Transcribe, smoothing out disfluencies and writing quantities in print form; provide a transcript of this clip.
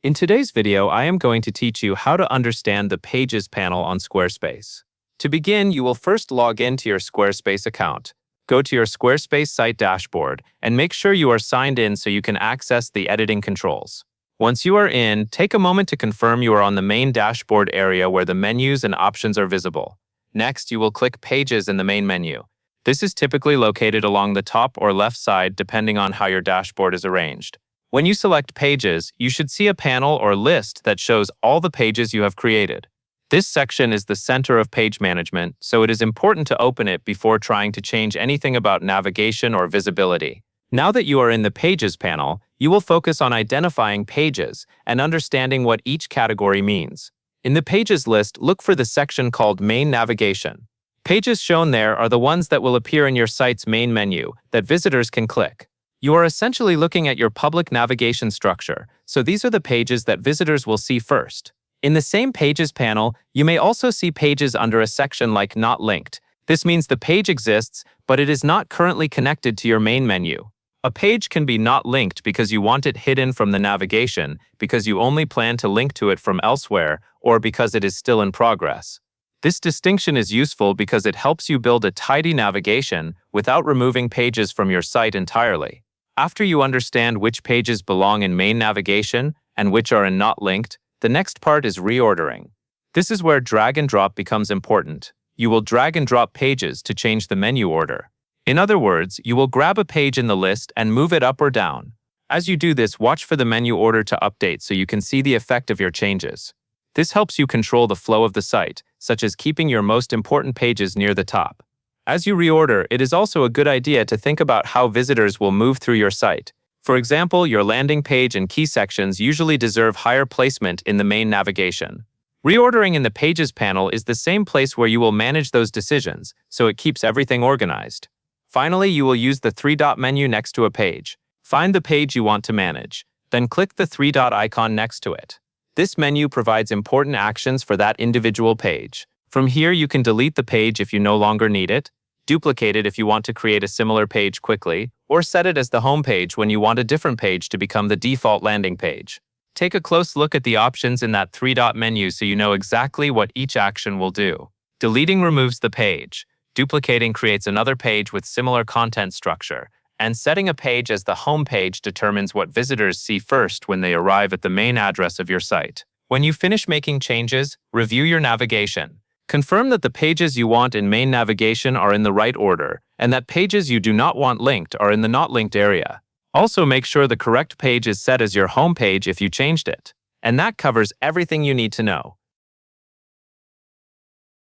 In today's video, I am going to teach you how to understand the Pages panel on Squarespace. To begin, you will first log into your Squarespace account. Go to your Squarespace site dashboard and make sure you are signed in so you can access the editing controls. Once you are in, take a moment to confirm you are on the main dashboard area where the menus and options are visible. Next, you will click Pages in the main menu. This is typically located along the top or left side depending on how your dashboard is arranged. When you select Pages, you should see a panel or list that shows all the pages you have created. This section is the center of page management, so it is important to open it before trying to change anything about navigation or visibility. Now that you are in the Pages panel, you will focus on identifying pages and understanding what each category means. In the Pages list, look for the section called Main Navigation. Pages shown there are the ones that will appear in your site's main menu that visitors can click. You are essentially looking at your public navigation structure, so these are the pages that visitors will see first. In the same Pages panel, you may also see pages under a section like Not Linked. This means the page exists, but it is not currently connected to your main menu. A page can be not linked because you want it hidden from the navigation, because you only plan to link to it from elsewhere, or because it is still in progress. This distinction is useful because it helps you build a tidy navigation without removing pages from your site entirely. After you understand which pages belong in main navigation and which are in not linked, the next part is reordering. This is where drag and drop becomes important. You will drag and drop pages to change the menu order. In other words, you will grab a page in the list and move it up or down. As you do this, watch for the menu order to update so you can see the effect of your changes. This helps you control the flow of the site, such as keeping your most important pages near the top. As you reorder, it is also a good idea to think about how visitors will move through your site. For example, your landing page and key sections usually deserve higher placement in the main navigation. Reordering in the Pages panel is the same place where you will manage those decisions, so it keeps everything organized. Finally, you will use the three-dot menu next to a page. Find the page you want to manage, then click the three-dot icon next to it. This menu provides important actions for that individual page. From here, you can delete the page if you no longer need it, duplicate it if you want to create a similar page quickly, or set it as the home page when you want a different page to become the default landing page. Take a close look at the options in that three-dot menu so you know exactly what each action will do. Deleting removes the page, duplicating creates another page with similar content structure, and setting a page as the home page determines what visitors see first when they arrive at the main address of your site. When you finish making changes, review your navigation. Confirm that the pages you want in main navigation are in the right order, and that pages you do not want linked are in the not linked area. Also, make sure the correct page is set as your home page if you changed it. And that covers everything you need to know.